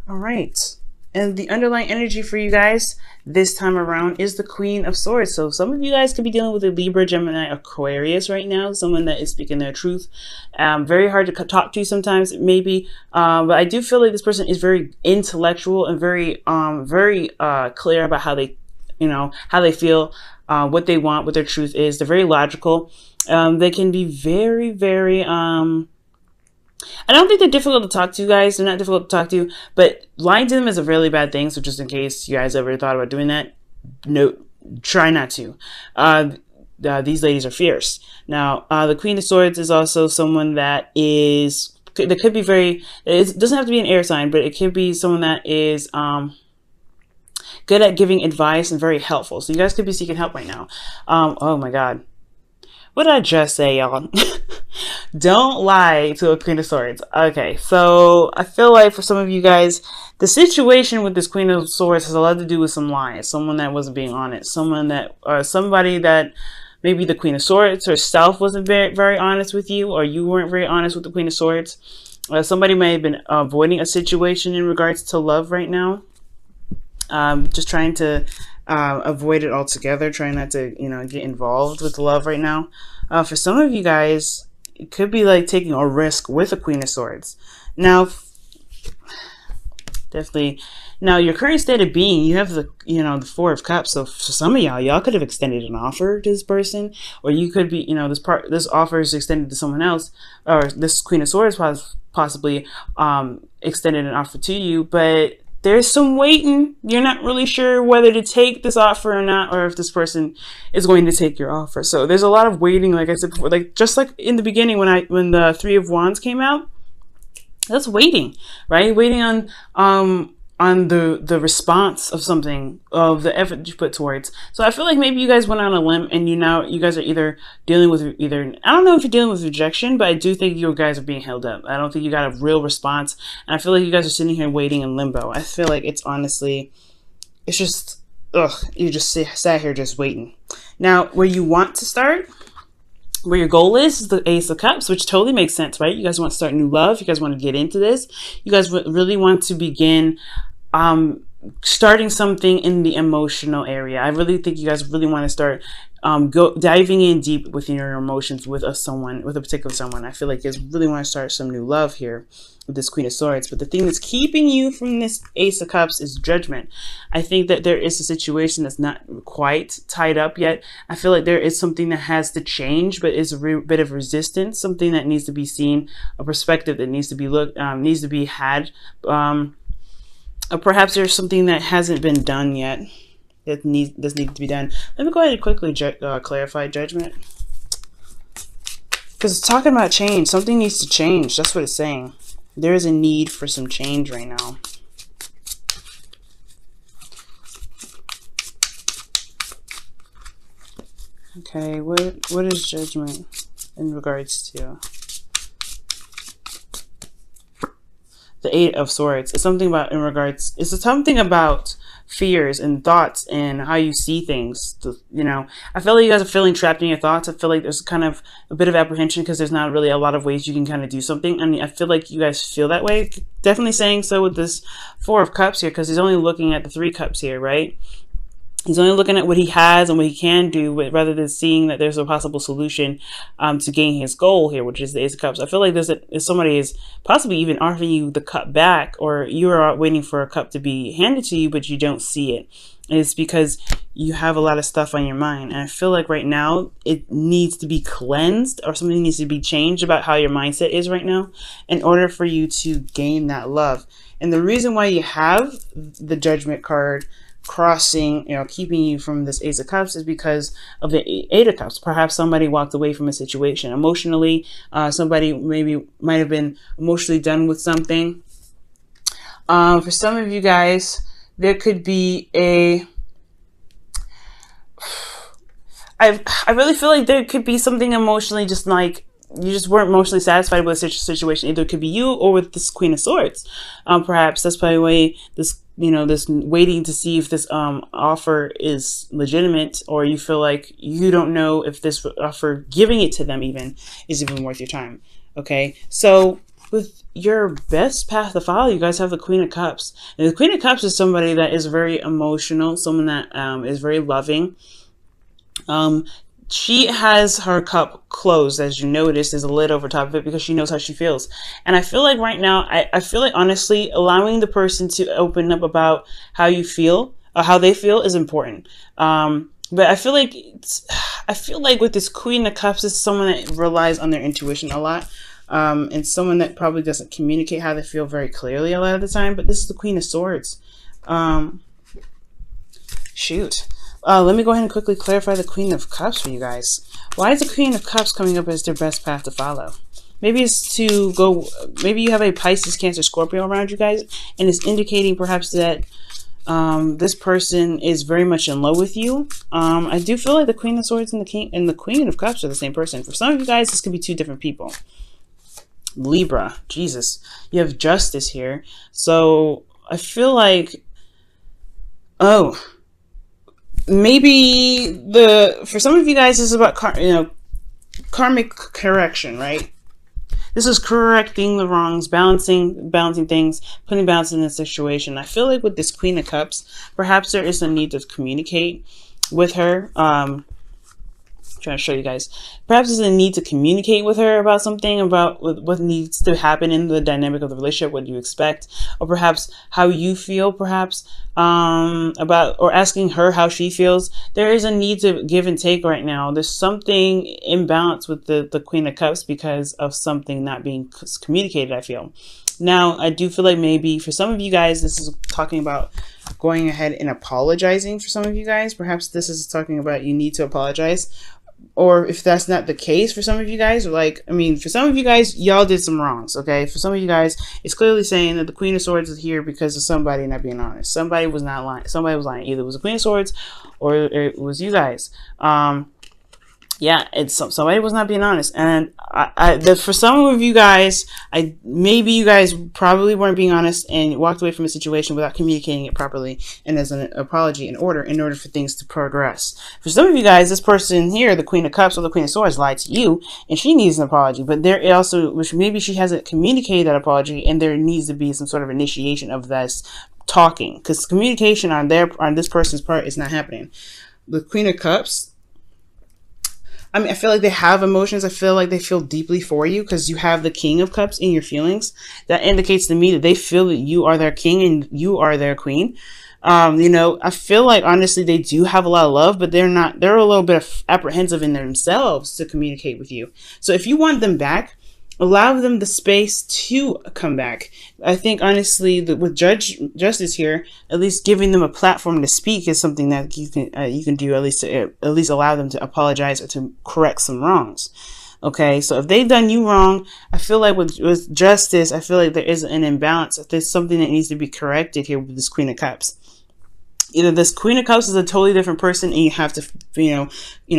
All right. And the underlying energy for you guys this time around is the Queen of Swords. So some of you guys could be dealing with a Libra, Gemini, Aquarius right now. Someone that is speaking their truth. Very hard to talk to sometimes, maybe. But I do feel like this person is very intellectual and very clear about how they, how they feel, what they want, what their truth is. They're very logical. They can be very, very, I don't think they're difficult to talk to, guys. They're not difficult to talk to, but lying to them is a really bad thing. So just in case you guys ever thought about doing that, no, try not to. These ladies are fierce. Now, the Queen of Swords is also someone that could be very, it doesn't have to be an air sign, but it could be someone that is, good at giving advice and very helpful. So you guys could be seeking help right now. Oh my God. What did I just say, y'all? Don't lie to a Queen of Swords. Okay, so I feel like for some of you guys, the situation with this Queen of Swords has a lot to do with some lies. Someone that wasn't being honest. Somebody that maybe the Queen of Swords herself wasn't very honest with you, or you weren't very honest with the Queen of Swords. Somebody may have been avoiding a situation in regards to love right now. Just trying to avoid it altogether, trying not to, get involved with love right now. For some of you guys, it could be like taking a risk with a Queen of Swords. Now, definitely. Now, your current state of being, you have the Four of Cups. So for some of y'all could have extended an offer to this person, or you could be, this offer is extended to someone else, or this Queen of Swords possibly extended an offer to you, but there's some waiting. You're not really sure whether to take this offer or not, or if this person is going to take your offer. So there's a lot of waiting, like I said before, just like in the beginning when the Three of Wands came out. That's waiting, right? Waiting on the response of something, of the effort you put towards. So I feel like maybe you guys went on a limb and you guys are either dealing with I don't know if you're dealing with rejection, but I do think you guys are being held up. I don't think you got a real response. And I feel like you guys are sitting here waiting in limbo. I feel like it's just, you just sat here just waiting. Now, where you want to start, where your goal is the Ace of Cups, which totally makes sense, right? You guys want to start new love. You guys want to get into this. You guys really want to begin starting something in the emotional area. I really think you guys really want to start diving in deep within your emotions with a particular someone. I feel like you guys really want to start some new love here with this Queen of Swords. But the thing that's keeping you from this Ace of Cups is judgment. I think that there is a situation that's not quite tied up yet. I feel like there is something that has to change, but is a bit of resistance, something that needs to be seen, a perspective that needs to be had. Perhaps there's something that hasn't been done yet that needs to be done. Let me go ahead and quickly clarify judgment, because it's talking about change. Something needs to change. That's what it's saying. There is a need for some change right now. Okay, what is judgment in regards to the Eight of Swords? It's something about it's something about fears and thoughts and how you see things. I feel like you guys are feeling trapped in your thoughts. I feel like there's kind of a bit of apprehension because there's not really a lot of ways you can kind of do something. I mean, I feel like you guys feel that way. Definitely saying so with this Four of Cups here, because he's only looking at the Three Cups here, right? He's only looking at what he has and what he can do, rather than seeing that there's a possible solution to gain his goal here, which is the Ace of Cups. I feel like somebody is possibly even offering you the cup back, or you are waiting for a cup to be handed to you, but you don't see it. And it's because you have a lot of stuff on your mind. And I feel like right now it needs to be cleansed, or something needs to be changed about how your mindset is right now in order for you to gain that love. And the reason why you have the Judgment card crossing, keeping you from this Ace of Cups is because of the Eight of Cups. Perhaps somebody walked away from a situation emotionally. Somebody might have been emotionally done with something. For some of you guys, there could be I really feel like there could be something emotionally, just like you just weren't emotionally satisfied with a situation. Either it could be you or with this Queen of Swords. Perhaps that's probably why this waiting to see if this offer is legitimate, or you feel like you don't know if this offer, giving it to them even, is even worth your time. Okay, so with your best path to follow, you guys have the Queen of Cups. And the Queen of Cups is somebody that is very emotional, someone that is very loving. She has her cup closed, as you notice. There's a lid over top of it because she knows how she feels. And I feel like right now, I feel like honestly, allowing the person to open up about how you feel, how they feel is important. But I feel like with this Queen of Cups, it's someone that relies on their intuition a lot. And someone that probably doesn't communicate how they feel very clearly a lot of the time. But this is the Queen of Swords. Shoot. Let me go ahead and quickly clarify the Queen of Cups for you guys. Why is the Queen of Cups coming up as their best path to follow? Maybe it's to go, maybe you have a Pisces, Cancer, Scorpio around you guys, and it's indicating perhaps that this person is very much in love with you. I do feel like the Queen of Swords and the Queen of Cups are the same person. For some of you guys, this could be two different people. Libra, Jesus, you have Justice here. So I feel like, maybe for some of you guys, this is about karmic correction, right? This is correcting the wrongs, balancing things, putting balance in the situation. I feel like with this Queen of Cups, perhaps there is a need to communicate with her. Trying to show you guys. Perhaps there's a need to communicate with her about something, about what needs to happen in the dynamic of the relationship, what you expect, or perhaps how you feel, perhaps about, or asking her how she feels. There is a need to give and take right now. There's something imbalance with the Queen of Cups because of something not being communicated, I feel. Now, I do feel like maybe for some of you guys, this is talking about going ahead and apologizing for some of you guys. Perhaps this is talking about you need to apologize. Or if that's not the case for some of you guys, for some of you guys, y'all did some wrongs, okay? For some of you guys, it's clearly saying that the Queen of Swords is here because of somebody not being honest. Somebody was not lying. Somebody was lying. Either it was the Queen of Swords or it was you guys. Yeah, somebody was not being honest. And for some of you guys, maybe you guys probably weren't being honest and walked away from a situation without communicating it properly and as an apology in order for things to progress. For some of you guys, this person here, the Queen of Cups or the Queen of Swords, lied to you and she needs an apology. But there also, which maybe she hasn't communicated that apology and there needs to be some sort of initiation of this talking, because communication on this person's part is not happening. The Queen of Cups, I feel like they have emotions. I feel like they feel deeply for you because you have the King of Cups in your feelings. That indicates to me that they feel that you are their king and you are their queen. I feel like honestly they do have a lot of love, but they're a little bit apprehensive in themselves to communicate with you. So if you want them back, allow them the space to come back. I think honestly that with Justice here, at least giving them a platform to speak is something that you can do, at least allow them to apologize or to correct some wrongs. Okay, so if they've done you wrong, I feel like with Justice, I feel like there is an imbalance. If there's something that needs to be corrected here with this Queen of Cups. Either this Queen of Cups is a totally different person and you have to,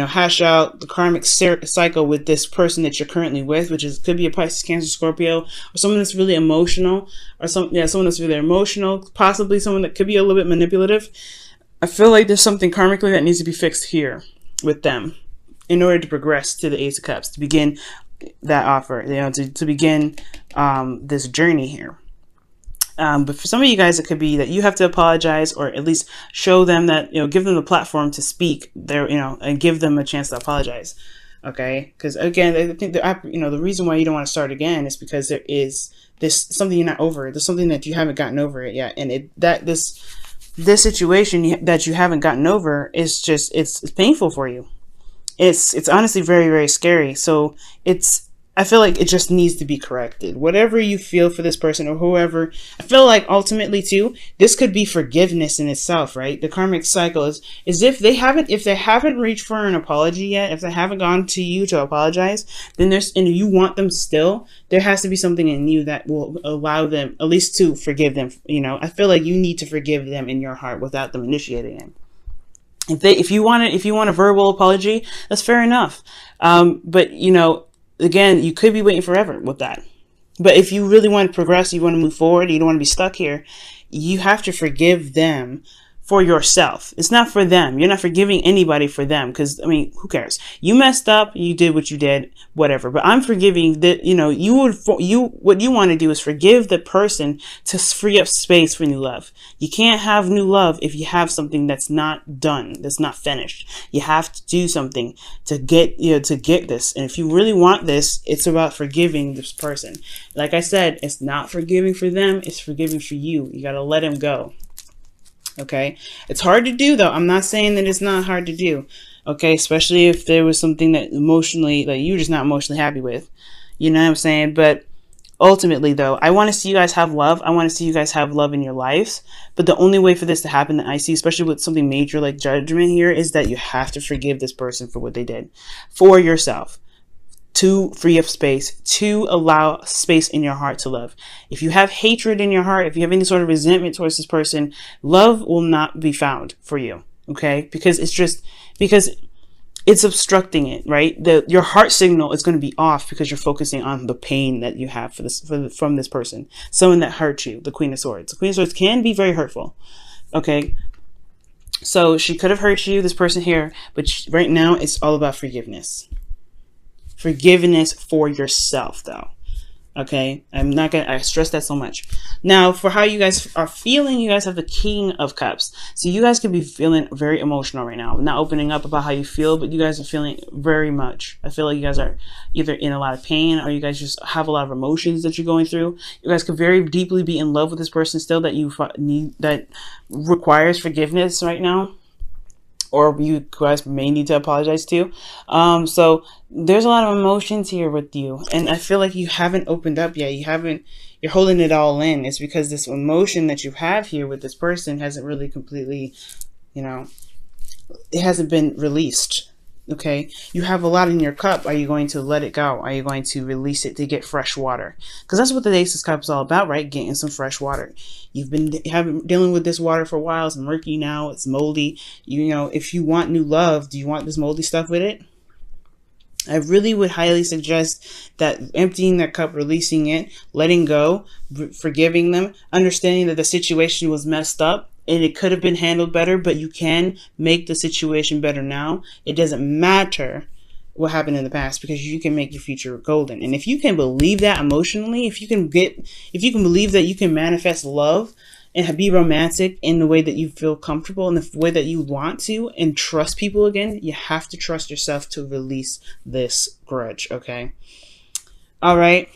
hash out the karmic cycle with this person that you're currently with, which could be a Pisces, Cancer, Scorpio, or someone that's really emotional, or someone that's really emotional, possibly someone that could be a little bit manipulative. I feel like there's something karmically that needs to be fixed here with them in order to progress to the Ace of Cups, to begin that offer, to begin this journey here. But for some of you guys, it could be that you have to apologize or at least show them that, give them the platform to speak there, and give them a chance to apologize. Okay. Because again, I think the reason why you don't want to start again is because there is something you're not over. There's something that you haven't gotten over it yet. And this situation that you haven't gotten over is just, it's painful for you. It's honestly very, very scary. So I feel like it just needs to be corrected. Whatever you feel for this person or whoever, I feel like ultimately too, this could be forgiveness in itself, right? The karmic cycle is if they haven't reached for an apology yet, if they haven't gone to you to apologize, then and you want them still, there has to be something in you that will allow them at least to forgive them. I feel like you need to forgive them in your heart without them initiating it. If you want a verbal apology, that's fair enough. But again, you could be waiting forever with that. But if you really want to progress, you want to move forward, you don't want to be stuck here, you have to forgive them for yourself. It's not for them. You're not forgiving anybody for them, because I mean, who cares? You messed up, you did what you did, whatever. But I'm forgiving that, what you want to do is forgive the person to free up space for new love. You can't have new love if you have something that's not done, that's not finished. You have to do something to get this. And if you really want this, it's about forgiving this person. Like I said, it's not forgiving for them, it's forgiving for you. You got to let him go. Okay, it's hard to do, though. I'm not saying that it's not hard to do. Okay, especially if there was something that emotionally, like, you're just not emotionally happy with. You know what I'm saying? But ultimately, though, I want to see you guys have love. I want to see you guys have love in your lives. But the only way for this to happen that I see, especially with something major like judgment here, is that you have to forgive this person for what they did for yourself. To free up space, to allow space in your heart to love. If you have hatred in your heart, if you have any sort of resentment towards this person, love will not be found for you. Okay? Because it's obstructing it, right? Your heart signal is going to be off because you're focusing on the pain that you have from this person. Someone that hurt you, the Queen of Swords. The Queen of Swords can be very hurtful. Okay? So she could have hurt you, this person here, but right now it's all about forgiveness. Forgiveness for yourself, though. Okay, I stress that so much. Now, for how you guys are feeling, you guys have the King of Cups. So you guys could be feeling very emotional right now. I'm not opening up about how you feel, but you guys are feeling very much. I feel like you guys are either in a lot of pain, or you guys just have a lot of emotions that you're going through. You guys could very deeply be in love with this person still that requires forgiveness right now, or you guys may need to apologize to. So there's a lot of emotions here with you, and I feel like you haven't opened up yet. You're holding it all in. It's because this emotion that you have here with this person hasn't really completely, it hasn't been released. Okay, you have a lot in your cup. Are you going to let it go? Are you going to release it to get fresh water? Because that's what the Ace of Cups is all about, right? Getting some fresh water. You've been dealing with this water for a while. It's murky now. It's moldy. If you want new love, do you want this moldy stuff with it? I really would highly suggest that emptying that cup, releasing it, letting go, forgiving them, understanding that the situation was messed up and it could have been handled better, but you can make the situation better now. It doesn't matter what happened in the past, because you can make your future golden. And if you can believe that emotionally, if you can believe that you can manifest love and be romantic in the way that you feel comfortable, in the way that you want to, and trust people again, you have to trust yourself to release this grudge. Okay. All right.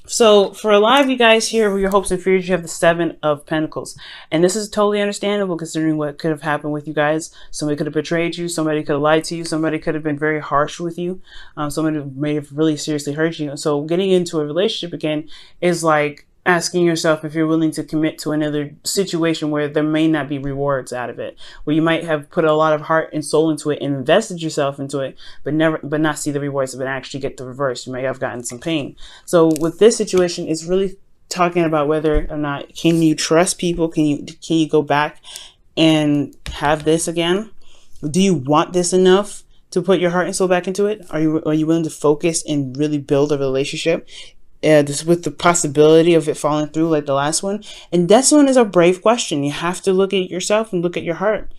So for a lot of you guys here, with your hopes and fears, you have the Seven of Pentacles. And this is totally understandable considering what could have happened with you guys. Somebody could have betrayed you. Somebody could have lied to you. Somebody could have been very harsh with you. Somebody may have really seriously hurt you. So getting into a relationship again is like asking yourself if you're willing to commit to another situation where there may not be rewards out of it, where you might have put a lot of heart and soul into it and invested yourself into it, but not see the rewards of it, actually get the reverse. You may have gotten some pain. So with this situation, it's really talking about whether or not can you trust people? Can you go back and have this again? Do you want this enough to put your heart and soul back into it? Are you willing to focus and really build a relationship? This with the possibility of it falling through like the last one. And this one is a brave question. You have to look at yourself and look at your heart.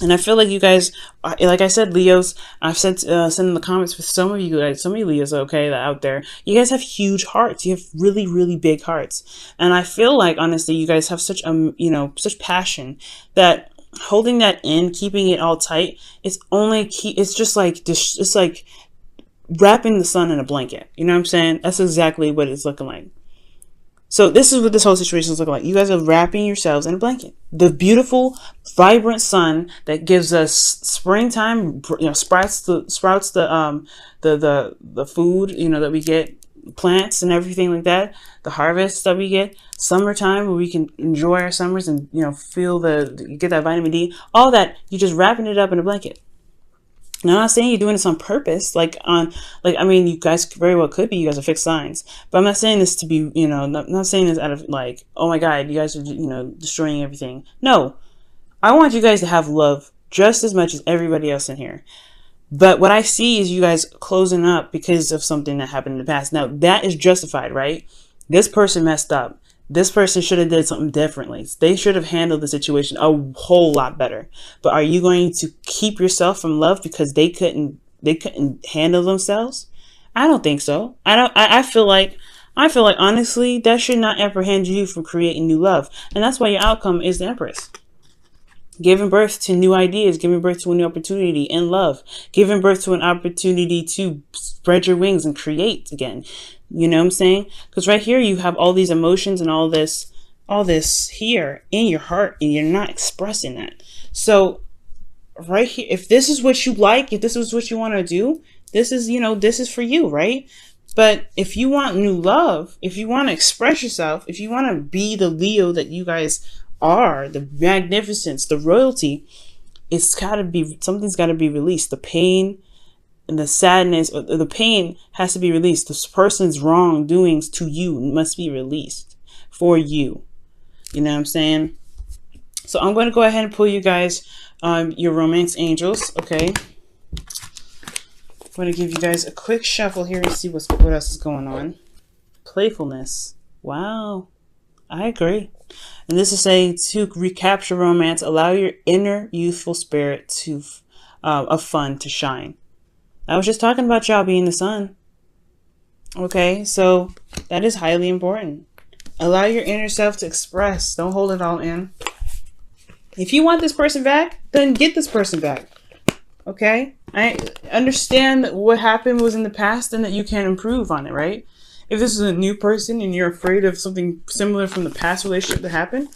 And I feel like you guys, like I said, Leos, I've sent in the comments with some of you guys, some of you Leos, okay, that out there, you guys have huge hearts. You have really, really big hearts. And I feel like, honestly, you guys have such, such passion that holding that in, keeping it all tight, it's just like wrapping the sun in a blanket. You know what I'm saying? That's exactly what it's looking like. So this is what this whole situation is looking like. You guys are wrapping yourselves in a blanket. The beautiful, vibrant sun that gives us springtime, sprouts the food, that we get, plants and everything like that. The harvest that we get, summertime where we can enjoy our summers and feel get that vitamin D. All that, you're just wrapping it up in a blanket. Now, I'm not saying you're doing this on purpose. You guys very well could be. You guys are fixed signs. But I'm not saying this to be, not saying this out of oh my God, you guys are, destroying everything. No, I want you guys to have love just as much as everybody else in here. But what I see is you guys closing up because of something that happened in the past. Now, that is justified, right? This person messed up. This person should have did something differently. They should have handled the situation a whole lot better. But are you going to keep yourself from love because they couldn't handle themselves? I don't think so. I don't. I feel like honestly that should not apprehend you from creating new love, and that's why your outcome is the Empress. Giving birth to new ideas, giving birth to a new opportunity in love, giving birth to an opportunity to spread your wings and create again. You know what I'm saying? Because right here you have all these emotions and all this here in your heart, and you're not expressing that. So right here, if this is what you like, if this is what you want to do, this is, this is for you, right? But if you want new love, if you want to express yourself, if you want to be the Leo that you guys are, the magnificence, the royalty, something's got to be released. The pain and the sadness, or the pain has to be released. This person's wrongdoings to you must be released for you. You know what I'm saying? So I'm going to go ahead and pull you guys your romance angels. Okay. I'm going to give you guys a quick shuffle here and see what else is going on. Playfulness. Wow. I agree. And this is saying to recapture romance, allow your inner youthful spirit of fun to shine. I was just talking about y'all being the sun. Okay, so that is highly important. Allow your inner self to express. Don't hold it all in. If you want this person back, then get this person back. Okay? I understand that what happened was in the past and that you can improve on it, right? If this is a new person and you're afraid of something similar from the past relationship that happened,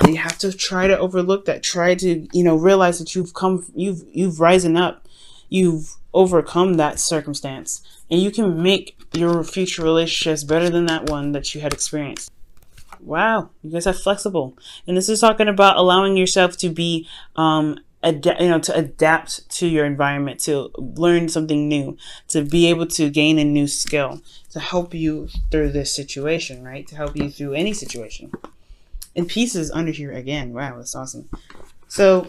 you have to try to overlook that. Try to, realize that you've risen up. You've overcome that circumstance. And you can make your future relationships better than that one that you had experienced. Wow, you guys are flexible. And this is talking about allowing yourself to be to adapt to your environment, to learn something new, to be able to gain a new skill, to help you through this situation, right? To help you through any situation. And peace is under here again. Wow, that's awesome. So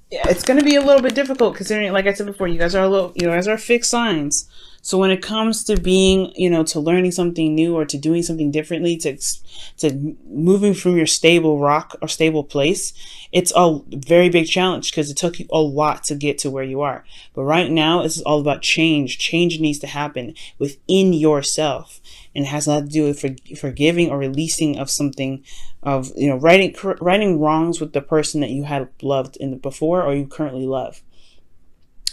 yeah, it's going to be a little bit difficult considering, like I said before, you guys are fixed signs. So when it comes to being, to learning something new or to doing something differently, to moving from your stable rock or stable place, it's a very big challenge because it took you a lot to get to where you are. But right now, this is all about change. Change needs to happen within yourself. And it has a lot to do with forgiving or releasing of something, of, righting wrongs with the person that you had loved before or you currently love.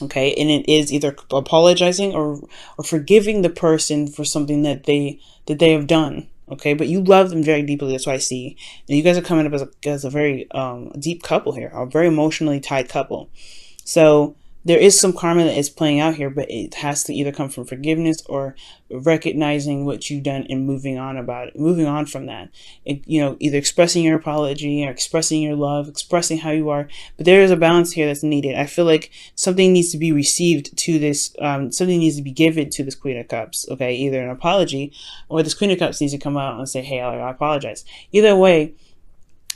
Okay, and it is either apologizing or forgiving the person for something that they have done. Okay, but you love them very deeply. That's what I see. And you guys are coming up as a very deep couple here, a very emotionally tied couple. So there is some karma that is playing out here, but it has to either come from forgiveness or recognizing what you've done and moving on from that. Either expressing your apology or expressing your love, expressing how you are. But there is a balance here that's needed. I feel like something needs to be received to this, something needs to be given to this Queen of Cups. Okay, either an apology or this Queen of Cups needs to come out and say, hey, I apologize. Either way,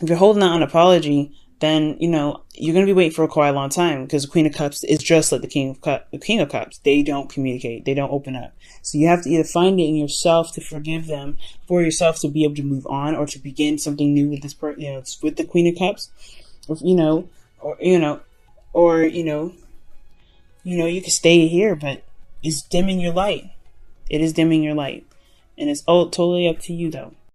if you're holding out an apology, then, you're going to be waiting for quite a long time because the Queen of Cups is just like the King of Cups. They don't communicate. They don't open up. So you have to either find it in yourself to forgive them, for yourself to be able to move on or to begin something new with this person, with the Queen of Cups, you can stay here, but it's dimming your light. It is dimming your light. And it's all totally up to you though.